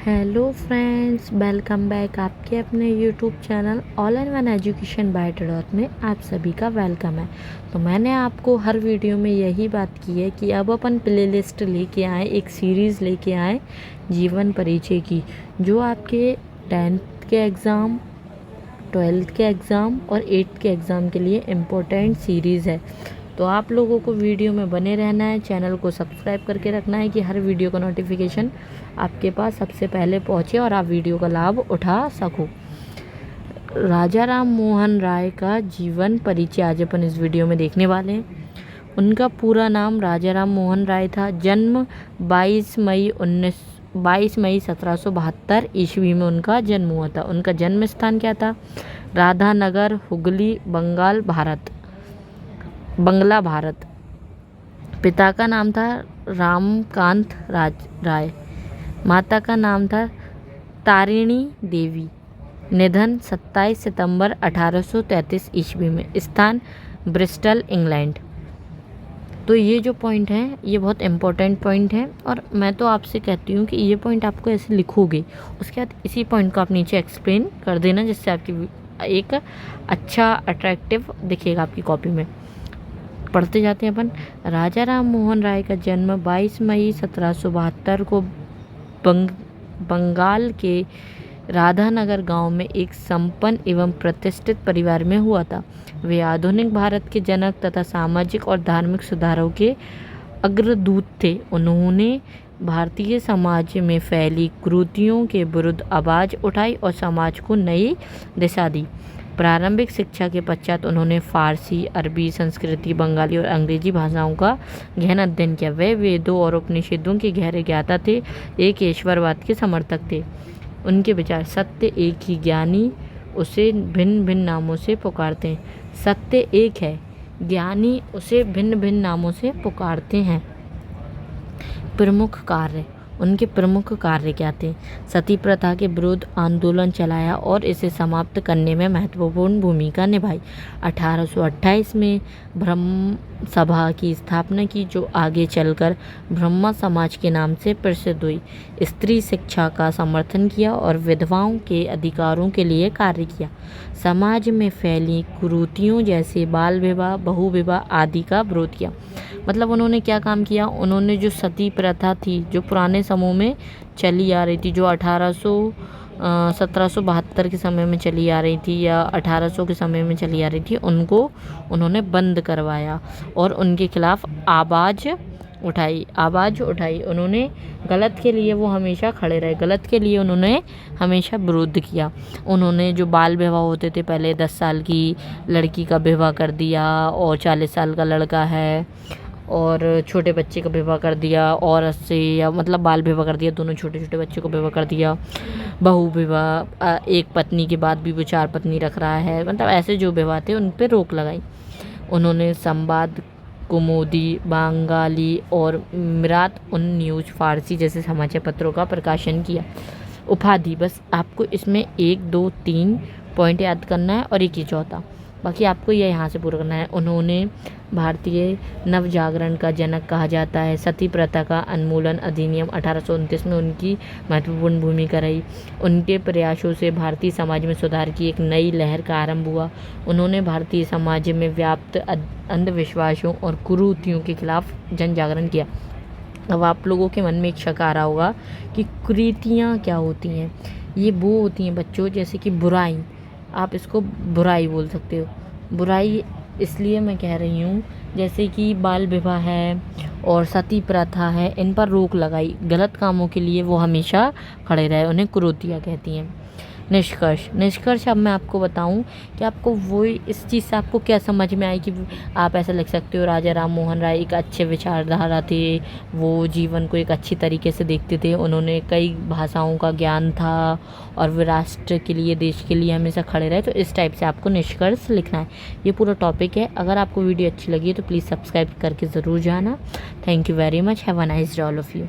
Hello friends, welcome back आपके अपने YouTube channel all in one education by टेडॉट में आप सभी का वेलकम है। तो मैंने आपको हर वीडियो में यही बात की है कि अब अपन प्लेलिस्ट लेके आए, एक सीरीज़ लेके आए जीवन परिचय की, जो आपके 10th के एग्ज़ाम, 12th के एग्ज़ाम और 8th के एग्ज़ाम के लिए इम्पोर्टेंट सीरीज़ है। तो आप लोगों को वीडियो में बने रहना है, चैनल को सब्सक्राइब करके रखना है कि हर वीडियो का नोटिफिकेशन आपके पास सबसे पहले पहुंचे और आप वीडियो का लाभ उठा सको। राजा राम मोहन राय का जीवन परिचय आज अपन इस वीडियो में देखने वाले हैं। उनका पूरा नाम राजा राम मोहन राय था। जन्म 22 मई 1772 ईस्वी में उनका जन्म हुआ था। उनका जन्म स्थान क्या था? राधानगर, हुगली, बंगला, भारत। पिता का नाम था रामकांत राय, माता का नाम था तारिणी देवी। निधन 27 सितंबर 1833 ईस्वी में। स्थान ब्रिस्टल, इंग्लैंड। तो ये जो पॉइंट हैं ये बहुत इम्पोर्टेंट पॉइंट हैं और मैं तो आपसे कहती हूँ कि ये पॉइंट आपको ऐसे लिखोगे, उसके बाद इसी पॉइंट को आप नीचे एक्सप्लेन कर देना, जिससे आपकी एक अच्छा अट्रैक्टिव दिखेगा आपकी कॉपी में। पढ़ते जाते हैं अपन। राजा राम मोहन राय का जन्म 22 मई 1772 को बंगाल के राधानगर गांव में एक संपन्न एवं प्रतिष्ठित परिवार में हुआ था। वे आधुनिक भारत के जनक तथा सामाजिक और धार्मिक सुधारों के अग्रदूत थे। उन्होंने भारतीय समाज में फैली कुरीतियों के विरुद्ध आवाज़ उठाई और समाज को नई दिशा दी। प्रारंभिक शिक्षा के पश्चात उन्होंने फारसी, अरबी, संस्कृत, बंगाली और अंग्रेजी भाषाओं का गहन अध्ययन किया। वे वेदों और उपनिषदों के गहरे ज्ञाता थे। एक ईश्वरवाद के समर्थक थे। उनके विचार: सत्य एक ही, ज्ञानी उसे भिन्न भिन्न नामों से पुकारते हैं। सत्य एक है, ज्ञानी उसे भिन्न भिन्न नामों से पुकारते हैं। प्रमुख कार्य: उनके प्रमुख कार्य क्या थे? सती प्रथा के विरुद्ध आंदोलन चलाया और इसे समाप्त करने में महत्वपूर्ण भूमिका निभाई। 1828 में ब्रह्म सभा की स्थापना की, जो आगे चलकर ब्रह्मा समाज के नाम से प्रसिद्ध हुई। स्त्री शिक्षा का समर्थन किया और विधवाओं के अधिकारों के लिए कार्य किया। समाज में फैली कुरीतियों जैसे बाल विवाह, बहु विवाह आदि का विरोध किया। मतलब उन्होंने क्या काम किया? उन्होंने जो सती प्रथा थी, जो पुराने समूह में चली आ रही थी, जो 1772 के समय में चली आ रही थी या 1800 के समय में चली आ रही थी, उनको उन्होंने बंद करवाया और उनके खिलाफ आवाज़ उठाई। उन्होंने गलत के लिए वो हमेशा खड़े रहे, गलत के लिए उन्होंने हमेशा विरोध किया। उन्होंने जो बाल विवाह होते थे, पहले 10 साल की लड़की का विवाह कर दिया और 40 साल का लड़का है, और छोटे बच्चे का विवाह कर दिया औरत से, या मतलब बाल विवाह कर दिया, दोनों छोटे छोटे बच्चों को विवाह कर दिया। बहु विवाह, एक पत्नी के बाद भी वो 4 पत्नी रख रहा है, मतलब ऐसे जो विवाह थे उन पे रोक लगाई। उन्होंने संवाद, कुमुदी, बंगाली और मिरात उन न्यूज़ फारसी जैसे समाचार पत्रों का प्रकाशन किया। उपाधि: बस आपको इसमें 1, 2, 3 पॉइंट याद करना है और एक ही चौथा, बाकी आपको यह यहाँ से पूरा करना है। उन्होंने भारतीय नवजागरण का जनक कहा जाता है। सती प्रथा का उन्मूलन अधिनियम 1829 में उनकी महत्वपूर्ण भूमिका रही। उनके प्रयासों से भारतीय समाज में सुधार की एक नई लहर का आरंभ हुआ। उन्होंने भारतीय समाज में व्याप्त अंधविश्वासों और कुरीतियों के खिलाफ जन जागरण किया। अब आप लोगों के मन में एक शक आ रहा होगा कि कुरीतियाँ क्या होती हैं? ये वो होती हैं बच्चों, जैसे कि बुराई, आप इसको बुराई बोल सकते हो। बुराई इसलिए मैं कह रही हूँ, जैसे कि बाल विवाह है और सती प्रथा है, इन पर रोक लगाई। गलत कामों के लिए वो हमेशा खड़े रहे, उन्हें कुरीतियाँ कहती हैं। निष्कर्ष अब मैं आपको बताऊं कि आपको वो इस चीज़ से आपको क्या समझ में आई कि आप ऐसा लिख सकते हो, राजा राम मोहन राय एक अच्छे विचारधारा थे, वो जीवन को एक अच्छी तरीके से देखते थे, उन्होंने कई भाषाओं का ज्ञान था और वे राष्ट्र के लिए, देश के लिए हमेशा खड़े रहे। तो इस टाइप से आपको निष्कर्ष लिखना है। ये पूरा टॉपिक है। अगर आपको वीडियो अच्छी लगी तो प्लीज़ सब्सक्राइब करके ज़रूर जाना। Thank you very much. Have a nice day all of you.